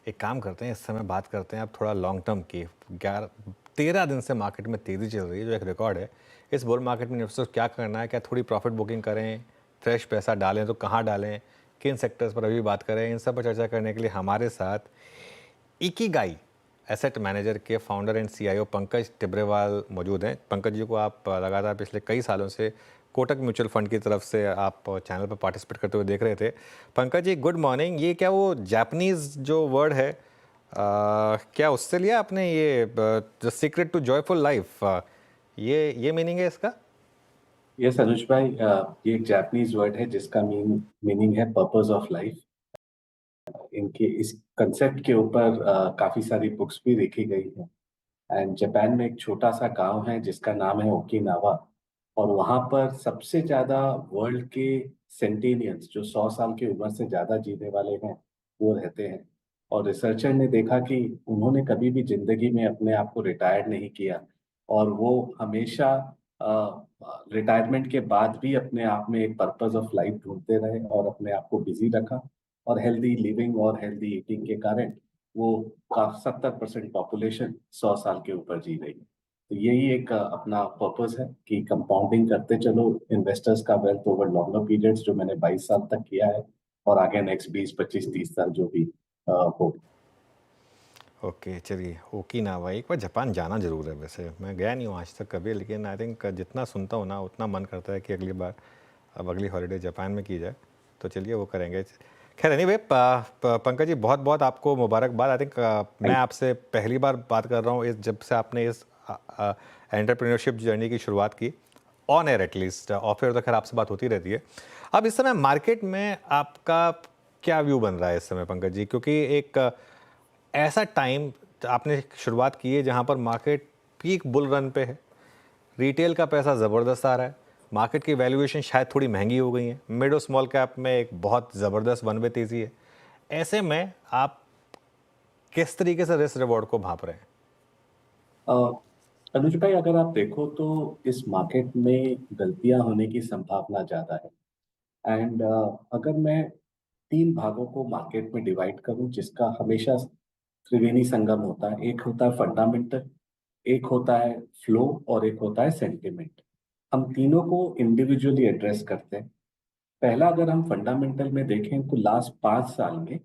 एक काम करते हैं, इस समय बात करते हैं अब थोड़ा लॉन्ग टर्म की। 13 दिन से मार्केट में तेज़ी चल रही है, जो एक रिकॉर्ड है। इस बुल मार्केट में इन्वेस्टर्स क्या करना है, क्या थोड़ी प्रॉफिट बुकिंग करें, फ्रेश पैसा डालें तो कहाँ डालें, किन सेक्टर्स पर अभी बात करें, इन सब पर चर्चा करने के लिए हमारे साथ इकिगाई एसेट मैनेजर के founder and CEO Pankaj Tibrewal मौजूद हैं। पंकज जी को आप लगातार पिछले कई सालों से कोटक म्यूचुअल फंड की तरफ से आप चैनल पर पार्टिसिपेट करते हुए देख रहे थे। Pankaj ji, good morning. ये क्या वो जापानीज जो वर्ड है, क्या उससे लिया आपने, ये the secret to joyful life, ये मीनिंग है इसका? यस अनुज भाई, ये एक जापानीज वर्ड है जिसका मीनिंग है पर्पस ऑफ लाइफ। इनके इस कंसेप्ट के ऊपर काफी सारी बुक्स भी लिखी गई हैं। एंड जापान में एक छोटा सा गांव है जिसका नाम है ओकिनावा। और वहां पर सबसे ज्यादा वर्ल्ड के सेंटेनियंस जो 100 साल की उम्र से ज्यादा जीने वाले हैं वो रहते हैं। और रिसर्चर ने देखा कि उन्होंने कभी भी जिंदगी में अपने आप को रिटायर नहीं किया। और वो हमेशा रिटायरमेंट के बाद भी अपने आप में एक पर्पस ऑफ लाइफ ढूंढते रहे और अपने आप को बिजी रखा। और हेल्दी लिविंग और हेल्दी ईटिंग के कारण वो का 70% पॉपुलेशन 100 साल के ऊपर जी रही है। तो यही एक अपना पर्पस है कि कंपाउंडिंग करते चलो इन्वेस्टर्स का वेल्थ ओवर लॉन्गर पीरियड्स, जो मैंने 22 साल तक किया है। और आगे नेक्स्ट 20 25 30 साल जो भी हो। ओके, चलिए। ओकिनावा, एक बार जापान जाना जरूर है। वैसे मैं गया नहीं हूँ आज तक कभी, लेकिन आई थिंक जितना सुनता हूँ ना उतना मन करता है कि अगली बार, अब अगली हॉलीडे जापान में की जाए। तो चलिए वो करेंगे। खैर, एनीवे, पंकज जी, बहुत बहुत आपको मुबारकबाद। आई थिंक मैं थैंक आपसे पहली बार बात कर रहा हूँ इस, जब से आपने इस एंटरप्रेन्योरशिप जर्नी की शुरुआत की, on air at least. Of air तो खैर आपसे बात होती रहती है। अब इस समय मार्केट में आपका क्या व्यू बन रहा है इस समय, पंकज जी? क्योंकि एक ऐसा टाइम आपने शुरुआत की है जहां पर मार्केट पीक बुल रन पे है, रिटेल का पैसा ज़बरदस्त आ रहा है, मार्केट की वैल्यूएशन शायद थोड़ी महंगी हो गई है, मिड और स्मॉल कैप में एक बहुत ज़बरदस्त वन वे तेज़ी है। ऐसे में आप किस तरीके से रिस्क रिवॉर्ड को भाप रहे हैं? अनुज भाई, अगर आप देखो तो इस मार्केट में गलतियां होने की संभावना ज्यादा है। एंड अगर मैं 3 भागों को मार्केट में डिवाइड करूं जिसका हमेशा त्रिवेणी संगम होता है, एक होता है फंडामेंटल, एक होता है फ्लो और एक होता है सेंटिमेंट। हम तीनों को इंडिविजुअली एड्रेस करते हैं। पहला, अगर हम फंडामेंटल में देखें तो लास्ट 5 साल में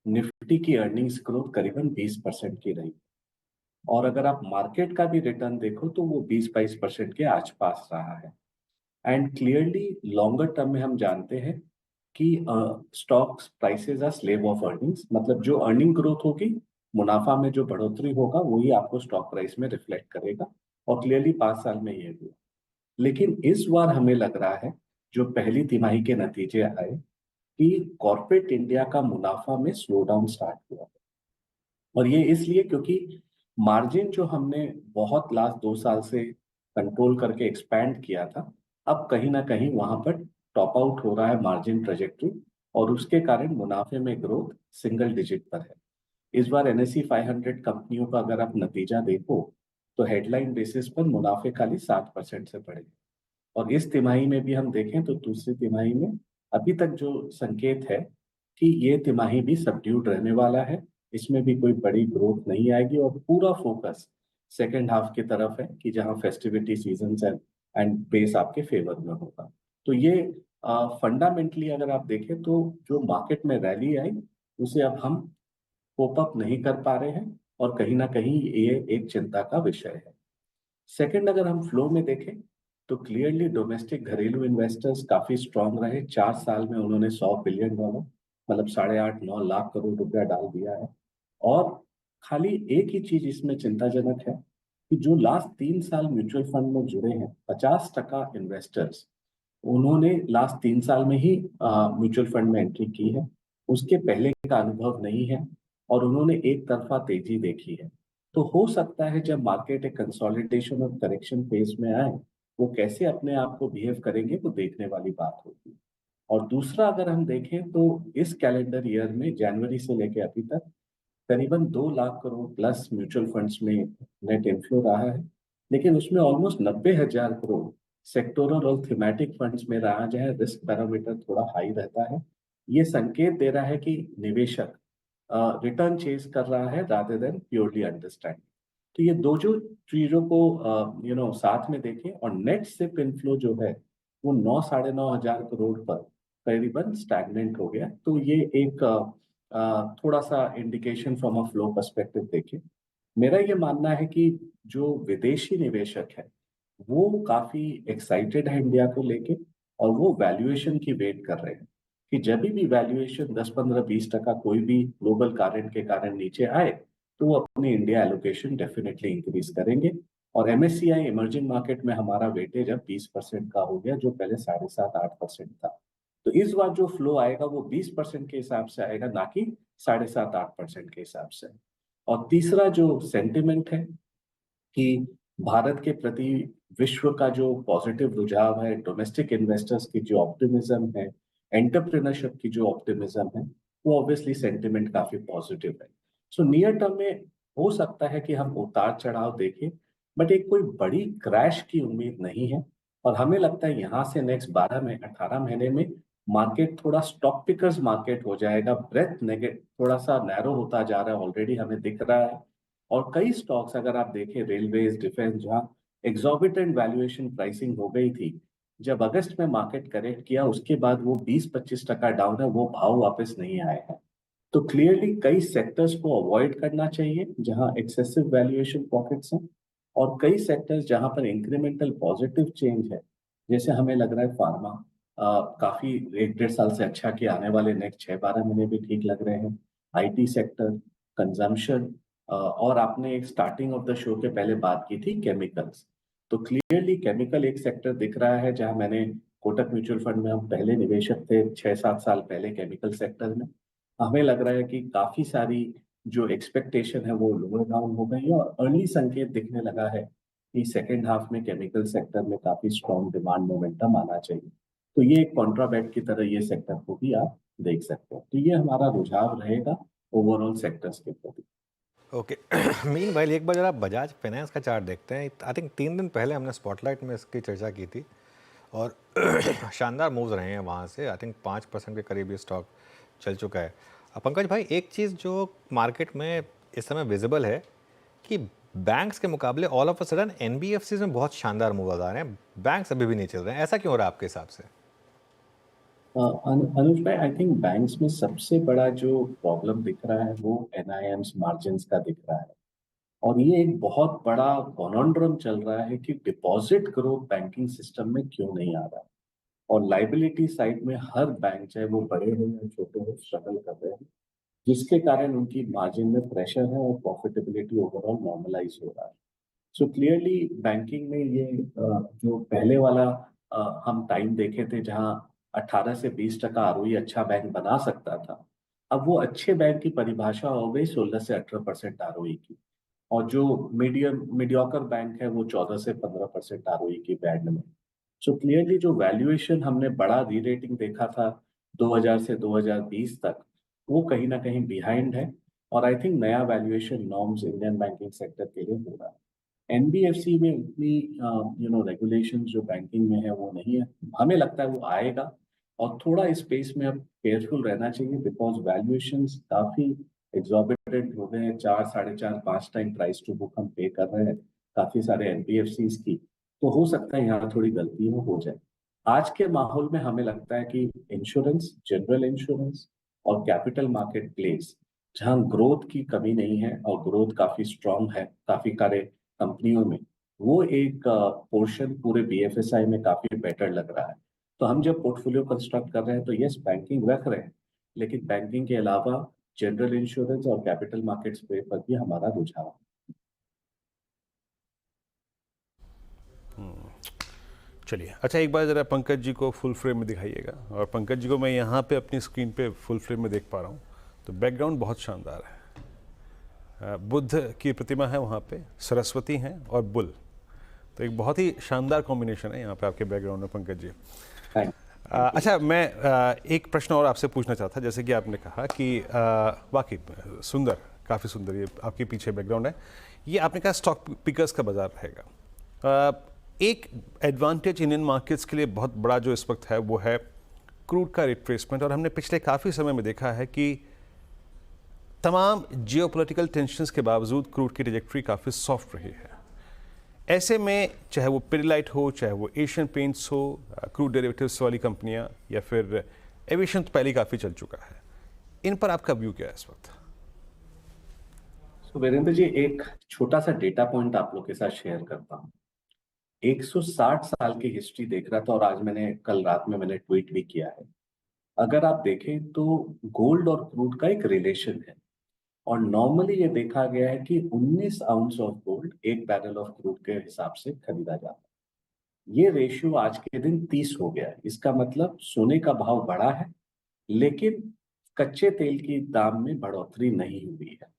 निफ्टी की अर्निंग्स ग्रोथ करीबन 20% की रही। और अगर आप मार्केट का भी रिटर्न देखो तो वो 20 22% के आसपास रहा है। एंड क्लियरली लॉन्गर टर्म में हम जानते हैं कि stocks prices are slave of earnings, मतलब जो अर्निंग ग्रोथ होगी, मुनाफा में जो बढ़ोतरी होगा वही आपको स्टॉक प्राइस में रिफ्लेक्ट करेगा। और क्लियरली 5 साल में ये हुआ। लेकिन इस बार हमें लग रहा है, जो पहली तिमाही के नतीजे आए, कि कॉर्पोरेट इंडिया का मुनाफा में स्लो डाउन स्टार्ट हुआ। और ये इसलिए क्योंकि मार्जिन जो हमने बहुत लास्ट 2 साल से कंट्रोल करके एक्सपैंड किया था, अब कहीं ना कहीं वहां पर टॉप आउट हो रहा है मार्जिन ट्रेजेक्टरी। और उसके कारण मुनाफे में ग्रोथ सिंगल डिजिट पर है। इस बार एनएसई 500 कंपनियों का अगर आप नतीजा देखो तो हेडलाइन बेसिस पर मुनाफे खाली 7% से बढ़े। और इस तिमाही में भी हम देखें तो दूसरी तिमाही में अभी तक जो संकेत है कि ये तिमाही भी सबड्यूड रहने वाला है। इसमें भी कोई बड़ी ग्रोथ नहीं आएगी और पूरा फोकस सेकेंड हाफ की तरफ है कि जहां फेस्टिविटी सीजन एंड बेस आपके फेवर में होगा। तो ये फंडामेंटली अगर आप देखें तो जो मार्केट में रैली आई उसे अब हम कोप अप नहीं कर पा रहे हैं। और कहीं ना कहीं ये एक चिंता का विषय है। सेकंड, अगर हम फ्लो में देखें तो क्लियरली डोमेस्टिक घरेलू इन्वेस्टर्स काफी स्ट्रांग रहे। 4 साल में उन्होंने $100 बिलियन, मतलब 8.5 9 लाख करोड़ रुपया डाल दिया है। और खाली एक ही चीज इसमें चिंताजनक है कि जो लास्ट 3 साल म्यूचुअल फंड में जुड़े हैं 50% इन्वेस्टर्स, उन्होंने लास्ट 3 साल में ही म्यूचुअल फंड में एंट्री की है। उसके पहले का अनुभव नहीं है और उन्होंने एक तरफा तेजी देखी है। तो हो सकता है जब मार्केट एक कंसोलिडेशन और करेक्शन फेज में आए, वो कैसे अपने आप को बिहेव करेंगे वो देखने वाली बात होगी। और दूसरा, अगर हम देखें तो इस कैलेंडर ईयर में जनवरी से लेकर अभी तक करीबन 2 lakh crore plus mutual funds में नेट इनफ्लो रहा है। लेकिन उसमें ऑलमोस्ट 90,000 करोड़ सेक्टोरल और थीमेटिक फंड्स में रहा, जहाँ रिस्क पैरामीटर थोड़ा हाई रहता है। ये संकेत दे रहा है कि निवेशक रिटर्न चेज कर रहा है रादर देन प्योरली अंडरस्टैंड। तो ये दो जो चीजों को साथ में देखें, और नेट सिप इनफ्लो जो है वो 9 साढ़े 9 हजार करोड़ पर करीबन स्टैग्नेंट हो गया। तो ये एक थोड़ा सा indication from a flow perspective देखें। मेरा ये मानना है कि जो विदेशी निवेशक है वो काफी एक्साइटेड है इंडिया को लेके, और वो वैल्यूएशन की वेट कर रहे हैं कि जब भी वैल्यूएशन 10-15-20% कोई भी ग्लोबल कारण के कारण नीचे आए तो वो अपनी इंडिया एलोकेशन डेफिनेटली इंक्रीज करेंगे। और एमएससीआई इमर्जिंग मार्केट में हमारा वेटेज अब 20% का हो गया, जो पहले 7.5-8% था। तो इस बार जो फ्लो आएगा वो 20% के हिसाब से आएगा, ना कि 7.5-8% के हिसाब से। और तीसरा जो सेंटिमेंट है कि भारत के प्रति विश्व का जो पॉजिटिव रुझाव है, डोमेस्टिक इन्वेस्टर्स की जो ऑप्टिमिज्म है, एंटरप्रेन्योरशिप की जो ऑप्टिमिज्म है, वो ऑब्वियसली सेंटिमेंट काफी पॉजिटिव है। सो नियर टर्म में हो सकता है कि हम उतार चढ़ाव देखें, बट एक कोई बड़ी क्रैश की उम्मीद नहीं है। और हमें लगता है यहाँ से नेक्स्ट 18 महीने में मार्केट थोड़ा स्टॉक पिकर्स मार्केट हो जाएगा। ब्रेथ नेगेट थोड़ा सा नैरो होता जा रहा है, ऑलरेडी हमें दिख रहा है। और कई स्टॉक्स अगर आप देखें, रेलवेज, डिफेंस, जहां एग्जॉर्बिटेंट वैल्यूएशन प्राइसिंग हो गई थी, जब अगस्त में मार्केट करेक्ट किया उसके बाद वो 20-25% डाउन है, वो भाव वापस नहीं आए हैं। तो क्लियरली कई सेक्टर्स को अवॉइड करना चाहिए जहां एक्सेसिव वैल्यूएशन पॉकेट्स हैं, और कई सेक्टर्स जहां पर इंक्रीमेंटल पॉजिटिव चेंज है, जैसे हमें लग रहा है फार्मा काफी 1-1.5 साल से अच्छा कि आने वाले नेक्स्ट 6-12 महीने भी ठीक लग रहे हैं। आईटी सेक्टर, कंजम्पशन, और आपने एक स्टार्टिंग ऑफ द शो के पहले बात की थी केमिकल्स। तो क्लियरली केमिकल एक सेक्टर दिख रहा है जहां मैंने कोटक म्यूचुअल फंड में हम पहले निवेशक थे 6-7 साल पहले केमिकल सेक्टर में। हमें लग रहा है कि काफी सारी जो एक्सपेक्टेशन है वो लोअर डाउन हो गई है, और अर्ली संकेत दिखने लगा है कि सेकेंड हाफ में केमिकल सेक्टर में काफी स्ट्रॉन्ग डिमांड मोमेंटम आना चाहिए। तो ये एक कॉन्ट्राबैट की तरह ये सेक्टर को भी आप देख सकते हैं। तो ये हमारा रुझाव रहेगा ओवरऑल सेक्टर्स के प्रति। ओके। मीनवाइल एक बार जरा आप बजाज फाइनेंस का चार्ट देखते हैं, आई थिंक 3 दिन पहले हमने स्पॉटलाइट में इसकी चर्चा की थी, और शानदार मूव्स रहे हैं वहाँ से। आई थिंक 5% के करीब ये स्टॉक चल चुका है। पंकज भाई, एक चीज़ जो मार्केट में इस समय विजिबल है कि बैंक्स के मुकाबले all of a sudden NBFCs में बहुत शानदार मूव आ रहे हैं, बैंक्स अभी भी नहीं चल रहे हैं। ऐसा क्यों हो रहा है आपके हिसाब से? अनुज भाई, आई थिंक बैंक्स में सबसे बड़ा जो प्रॉब्लम दिख रहा है वो एनआईएम्स मार्जिन्स का दिख रहा है। और ये एक बहुत बड़ा कॉन्ड्रम चल रहा है कि डिपॉजिट ग्रोथ बैंकिंग सिस्टम में क्यों नहीं आ रहा है। और लाइबिलिटी साइड में हर बैंक, चाहे वो बड़े हो या छोटे हो, स्ट्रगल कर रहे हैं, जिसके कारण उनकी मार्जिन में प्रेशर है और प्रॉफिटेबिलिटी ओवरऑल नॉर्मलाइज हो रहा है। सो क्लियरली बैंकिंग में ये जो पहले वाला हम टाइम देखे थे जहां 18 से 20% आरओई अच्छा बैंक बना सकता था, अब वो अच्छे बैंक की परिभाषा हो गई 16 से 18% आरओई की। और जो मीडियोकर बैंक है वो 14 से 15% आरओई की बैंड में। सो क्लियरली जो वैल्यूएशन हमने बड़ा री रेटिंग देखा था 2000 से 2020 तक, वो कहीं ना कहीं बिहाइंड है। और आई थिंक नया valuation norms Indian banking sector के लिए हो रहा है। एनबीएफसी में उतनी रेगुलेशन जो बैंकिंग में है वो नहीं है। हमें लगता है वो आएगा, और थोड़ा इस स्पेस में अब केयरफुल रहना चाहिए, बिकॉज वैल्यूएशंस काफी एग्जॉर्बिटेंट हो गए हैं। 4, 4.5, 5 टाइम प्राइस टू बुक हम पे कर रहे हैं काफी सारे एनबीएफसीज की। तो हो सकता है यहाँ थोड़ी गलती हो जाए। आज के माहौल में हमें लगता है कि इंश्योरेंस, जनरल इंश्योरेंस और कैपिटल मार्केट प्लेस, जहां ग्रोथ की कमी नहीं है और ग्रोथ काफी स्ट्रांग है काफी सारे कंपनियों में, वो एक पोर्शन पूरे बीएफएसआई में काफी बेटर लग रहा है। तो हम जब पोर्टफोलियो कंस्ट्रक्ट कर रहे हैं तो यस, बैंकिंग रख रहे हैं, लेकिन बैंकिंग के अलावा जनरल इंश्योरेंस और कैपिटल मार्केट्स पे पर भी हमारा रुझान है। चलिए, अच्छा एक बार ज़रा पंकज जी को फुल फ्रेम में दिखाइएगा। और पंकज जी को मैं यहाँ पे अपनी स्क्रीन पे फुल फ्रेम में देख पा रहा हूँ, तो बैकग्राउंड बहुत शानदार है। बुद्ध की प्रतिमा है वहाँ पे, सरस्वती हैं और बुल, तो एक बहुत ही शानदार कॉम्बिनेशन है यहाँ पे आपके बैकग्राउंड में पंकज जी। अच्छा, मैं एक प्रश्न और आपसे पूछना चाहता, जैसे कि आपने कहा कि वाकई सुंदर, काफ़ी सुंदर ये आपके पीछे बैकग्राउंड है। ये आपने कहा स्टॉक पिकर्स का बाजार रहेगा। एक एडवांटेज इंडियन मार्केट्स के लिए बहुत बड़ा जो इस वक्त है वो है क्रूड का रिट्रेसमेंट। और हमने पिछले काफ़ी समय में देखा है कि तमाम जियोपॉलिटिकल टेंशन्स के बावजूद क्रूड की ट्रैजेक्टरी काफ़ी सॉफ्ट रही है। ऐसे में चाहे वो पिडिलाइट हो, चाहे वो एशियन पेंट्स हो, क्रूड डेरिवेटिव्स वाली कंपनियां, या फिर एविएशन तो पहले ही काफ़ी चल चुका है, इन पर आपका व्यू क्या है इस वक्त? तो वीरेंद्र जी, एक छोटा सा डेटा पॉइंट आप लोग के साथ शेयर करता हूँ। 160 साल की हिस्ट्री देख रहा था और आज कल रात में मैंने ट्वीट भी किया है। अगर आप देखें तो गोल्ड और क्रूड का एक रिलेशन है, और नॉर्मली ये देखा गया है कि 19 आउंस ऑफ गोल्ड एक बैरल ऑफ क्रूड के हिसाब से खरीदा जाता है। ये रेशियो आज के दिन 30 हो गया है। इसका मतलब सोने का भाव बढ़ा है, लेकिन कच्चे तेल की दाम में बढ़ोतरी नहीं हुई है।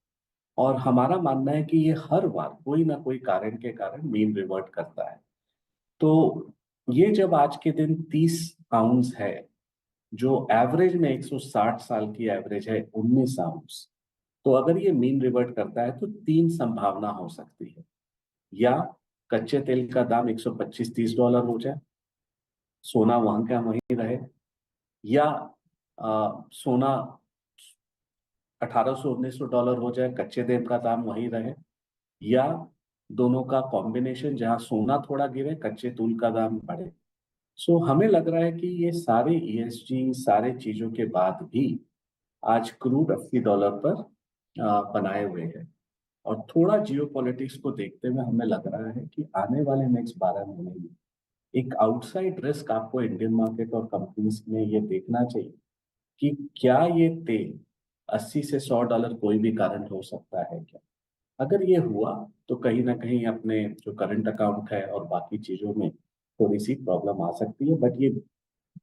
और हमारा मानना है कि ये हर बार कोई ना कोई कारण के कारण मीन रिवर्ट करता है। तो ये जब आज के दिन 30 आउंस है, जो एवरेज में 160 साल की एवरेज है 19 आउंस, तो अगर ये मीन रिवर्ट करता है तो तीन संभावना हो सकती है। या कच्चे तेल का दाम 125-30 डॉलर हो जाए, सोना वहां का वहीं रहे, या सोना 1800-1900 डॉलर हो जाए, कच्चे तेल का दाम वहीं रहे, या दोनों का कॉम्बिनेशन जहां सोना थोड़ा गिरे, कच्चे तेल का दाम बढ़े। सो हमें लग रहा है कि ये सारे ईएसजी सारे चीजों के बाद भी आज क्रूड $80 पर बनाए हुए हैं। और थोड़ा जियोपॉलिटिक्स को देखते हुए हमें लग रहा है कि आने वाले नेक्स्ट 12 महीने में एक आउटसाइड रिस्क आपको इंडियन मार्केट और कंपनीज में ये देखना चाहिए कि क्या ये तेल 80 से $100 कोई भी कारण हो सकता है क्या। अगर ये हुआ तो कहीं ना कहीं अपने जो करंट अकाउंट है और बाकी चीजों में थोड़ी सी प्रॉब्लम आ सकती है। बट ये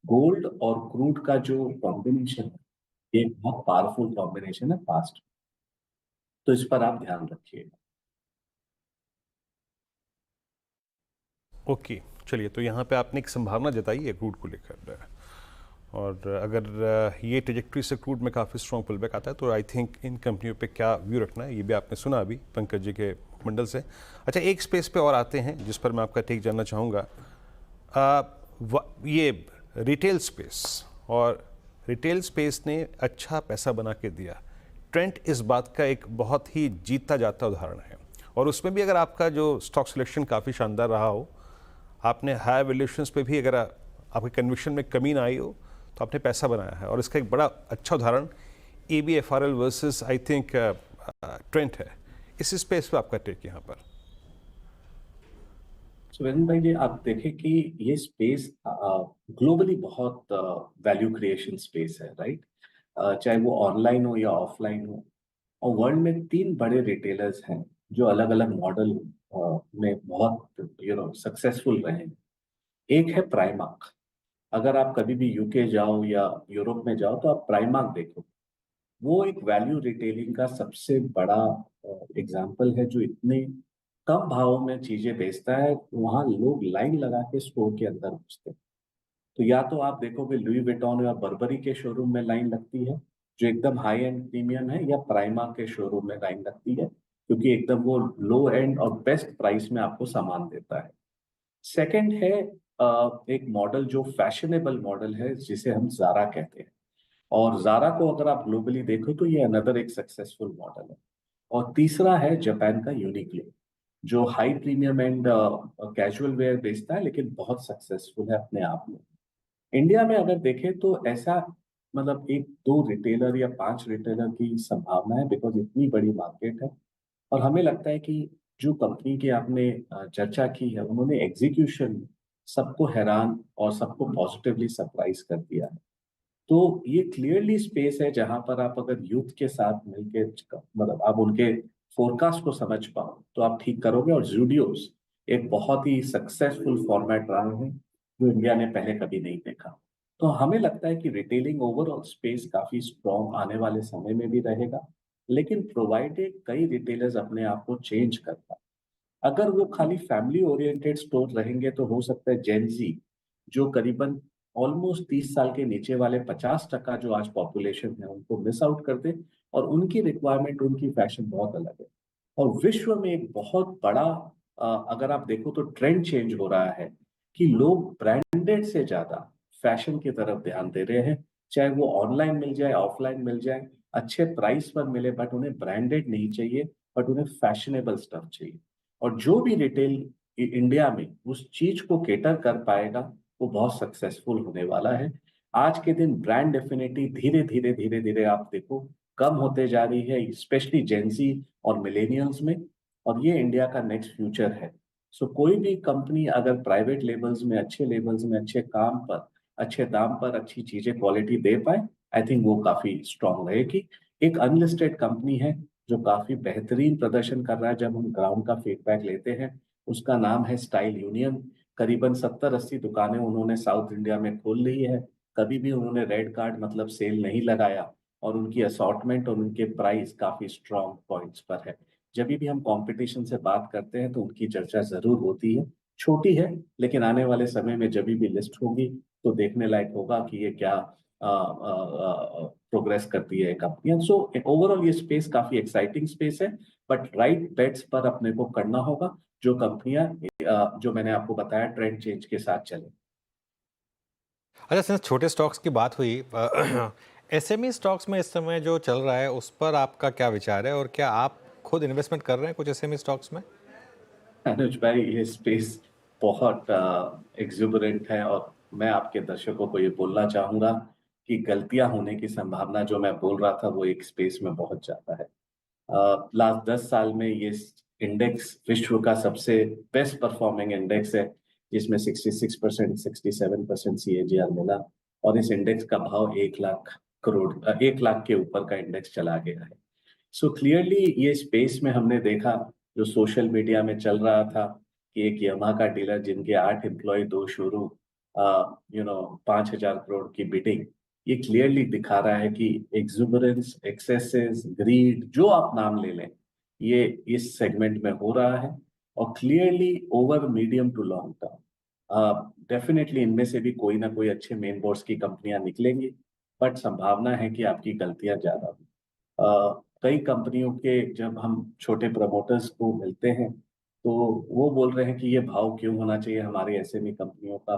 गोल्ड और क्रूड का जो कॉम्बिनेशन है, ये एक बहुत पावरफुल कॉम्बिनेशन है पास्ट। तो इस पर आप ध्यान रखिएगा। ओके, चलिए, तो यहाँ पे आपने एक संभावना जताई है क्रूड को लेकर, और अगर ये ट्रेजेक्ट्री से क्रूड में काफ़ी स्ट्रॉन्ग पुल बैक आता है तो आई थिंक इन कंपनियों पे क्या व्यू रखना है ये भी आपने सुना अभी पंकज जी के मंडल से। अच्छा, एक स्पेस पे और आते हैं जिस पर मैं आपका टेक जानना चाहूँगा। ये रिटेल स्पेस, और रिटेल स्पेस ने अच्छा पैसा बना के दिया। ट्रेंट इस बात का एक बहुत ही जीता जाता उदाहरण है, और उसमें भी अगर आपका जो स्टॉक सिलेक्शन काफ़ी शानदार रहा हो, आपने हाई वैल्यूएशंस पे भी अगर आपके कन्विक्शन में कमी ना आई हो तो आपने पैसा बनाया है। और इसका एक बड़ा अच्छा उदाहरण ABFRL versus I think Trent है। इस स्पेस पे आपका टेक यहाँ पर? सुरेंद्र भाई जी, आप देखें कि ये स्पेस ग्लोबली बहुत वैल्यू क्रिएशन स्पेस है, राइट। चाहे वो ऑनलाइन हो या ऑफलाइन हो। और वर्ल्ड में तीन बड़े रिटेलर्स हैं जो अलग अलग मॉडल में बहुत सक्सेसफुल रहे हैं। एक है प्राइमार्क। अगर आप कभी भी यूके जाओ या यूरोप में जाओ तो आप प्राइमार्क देखो। वो एक वैल्यू रिटेलिंग का सबसे बड़ा एग्जाम्पल है, जो इतने कम भावों में चीजें बेचता है। वहां लोग लाइन लगा के स्टोर के अंदर घुसते हैं। तो या तो आप देखोगे लुई विटॉन या बर्बरी के शोरूम में लाइन लगती है जो एकदम हाई एंड प्रीमियम है, या प्राइमा के शोरूम में लाइन लगती है क्योंकि एकदम वो लो एंड और बेस्ट प्राइस में आपको सामान देता है। सेकंड है एक मॉडल जो फैशनेबल मॉडल है जिसे हम जारा कहते हैं। और जारा को अगर आप ग्लोबली देखो तो ये अनदर एक सक्सेसफुल मॉडल है। और तीसरा है जापान का यूनिक्लो, जो high premium and casual wear बेचता है लेकिन बहुत सक्सेसफुल है अपने आप में। इंडिया में अगर देखें तो ऐसा मतलब एक दो रिटेलर या पांच रिटेलर की संभावना है, बिकॉज इतनी बड़ी मार्केट है। और हमें लगता है कि जो कंपनी की आपने चर्चा की है, उन्होंने एग्जीक्यूशन सबको हैरान और सबको पॉजिटिवली सरप्राइज कर दिया है। तो ये क्लियरली स्पेस है जहां पर आप अगर यूथ के साथ मिलके मतलब आप उनके फोरकास्ट को समझ पाओ तो आप ठीक करोगे। और जूडियोस एक बहुत ही सक्सेसफुल फॉर्मेट रहा है जो इंडिया ने पहले कभी नहीं देखा। तो हमें लगता है कि रिटेलिंग ओवरऑल स्पेस काफी स्ट्रॉन्ग आने वाले समय में भी रहेगा, लेकिन प्रोवाइडेड कई रिटेलर्स अपने आप को चेंज कर पाए। अगर वो खाली फैमिली ओरिएंटेड स्टोर रहेंगे तो हो सकता है जेनजी, जो करीबन ऑलमोस्ट 30 साल के नीचे वाले 50% जो आज पॉपुलेशन है, उनको मिस आउट कर दे। और उनकी रिक्वायरमेंट, उनकी फैशन बहुत अलग है। और विश्व में एक बहुत बड़ा अगर आप देखो तो ट्रेंड चेंज हो रहा है कि लोग ब्रांडेड से ज्यादा फैशन की तरफ ध्यान दे रहे हैं, चाहे वो ऑनलाइन मिल जाए ऑफलाइन मिल जाए। अच्छे प्राइस पर मिले, बट उन्हें ब्रांडेड नहीं चाहिए, बट उन्हें फैशनेबल स्टफ चाहिए। और जो भी रिटेल इंडिया में उस चीज को केटर कर पाएगा वो बहुत सक्सेसफुल होने वाला है। आज के दिन ब्रांड डेफिनेटली धीरे धीरे धीरे धीरे आप देखो कम होते जा रही है, स्पेशली जेंजी और मिलेनियल्स में, और ये इंडिया का नेक्स्ट फ्यूचर है। सो कोई भी कंपनी अगर प्राइवेट लेबल्स में, अच्छे लेबल्स में, अच्छे काम पर, अच्छे दाम पर अच्छी चीजें क्वालिटी दे पाए, आई थिंक वो काफी स्ट्रांग रहेगी। एक अनलिस्टेड कंपनी है जो काफी बेहतरीन प्रदर्शन कर रहा है जब हम ग्राउंड का फीडबैक लेते हैं, उसका नाम है स्टाइल यूनियन। करीबन 70-80 दुकानें उन्होंने साउथ इंडिया में खोल ली है। कभी भी उन्होंने रेड कार्ड मतलब सेल नहीं लगाया, और उनकी असॉर्टमेंट और उनके प्राइस काफी स्ट्रांग पॉइंट्स पर है। जब भी हम कंपटीशन से बात करते हैं तो उनकी चर्चा जरूर होती है। छोटी है, लेकिन आने वाले समय में जब भी लिस्ट होगी तो देखने लायक होगा कि ये क्या प्रोग्रेस करती है कंपनियां। सो ओवरऑल ये स्पेस काफी एक्साइटिंग स्पेस है, बट राइट बेट्स पर अपने को करना होगा, जो कंपनियां जो मैंने आपको बताया ट्रेंड चेंज के साथ चले। अच्छा, सिंस छोटे स्टॉक्स की बात हुई, एसएमई स्टॉक्स में इस समय जो चल रहा है उस पर आपका क्या विचार है, और क्या आप खुद इन्वेस्टमेंट कर रहे हैं कुछ एसएमई स्टॉक्स में? अनुज भाई, ये स्पेस बहुत एग्जुबरेंट है, और मैं आपके दर्शकों को ये बोलना चाहूंगा कि गलतियां होने की संभावना जो मैं बोल रहा था वो एक स्पेस में बहुत ज्यादा है। लास्ट 10 साल में ये इंडेक्स विश्व का सबसे बेस्ट परफॉर्मिंग इंडेक्स है, जिसमें 66%, 67% CAGR मिला, और इस इंडेक्स का भाव 1 लाख करोड़, 1 लाख के ऊपर का इंडेक्स चला गया है। सो क्लियरली ये स्पेस में हमने देखा, जो सोशल मीडिया में चल रहा था कि एक यामाहा का डीलर जिनके 8 एम्प्लॉय, 2 शोरूम, 5,000 करोड़ की बिडिंग, ये क्लियरली दिखा रहा है कि एक्सुबरेंस, एक्सेसेस, ग्रीड, जो आप नाम ले लें, ये इस सेगमेंट में हो रहा है। और clearly over medium to long term definitely इनमें से भी कोई ना कोई अच्छे मेन बोर्ड्स की कंपनियां निकलेंगी, बट संभावना है कि आपकी गलतियां ज्यादा हों। कई कंपनियों के जब हम छोटे प्रमोटर्स को मिलते हैं तो वो बोल रहे हैं कि ये भाव क्यों होना चाहिए हमारे एसएमई कंपनियों का,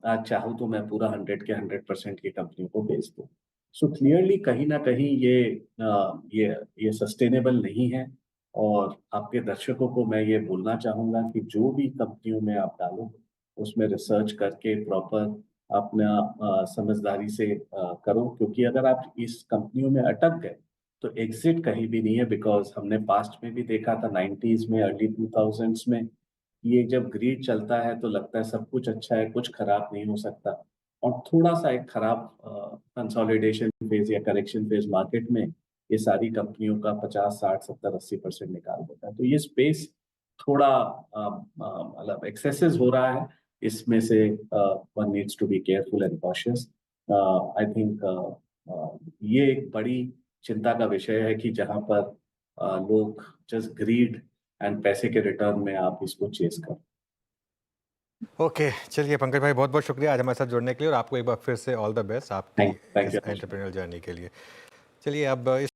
आज चाहूँ तो मैं पूरा 100% की कंपनियों को बेच दूं। सो क्लियरली कहीं ना कहीं ये सस्टेनेबल नहीं है। और आपके दर्शकों को मैं ये बोलना चाहूंगा कि जो भी कंपनियों में आप डालो उसमें रिसर्च करके प्रॉपर अपना समझदारी से करो, क्योंकि अगर आप इस कंपनियों में अटक गए तो एग्जिट कहीं भी नहीं है। बिकॉज हमने पास्ट में भी देखा था 90s में, अर्ली 2000s में, ये जब ग्रीड चलता है तो लगता है सब कुछ अच्छा है, कुछ खराब नहीं हो सकता, और थोड़ा सा एक खराब कंसोलिडेशन फेज या करेक्शन फेज मार्केट में ये सारी कंपनियों का 50, 60, 70, 80% निकाल देता है। तो ये स्पेस थोड़ा मतलब एक्सेसेस हो रहा है इसमें से। One needs to be careful and cautious. I think ये एक बड़ी चिंता का विषय है कि जहां पर लोग जस्ट ग्रीड एंड पैसे के रिटर्न में आप इसको चेस कर। ओके, चलिए पंकज भाई, बहुत बहुत शुक्रिया आज हमारे साथ जुड़ने के लिए, और आपको एक बार फिर से ऑल द बेस्ट आपकी थैंक इस यू। एंटरप्रेन्योर जर्नी के लिए। चलिए अब इस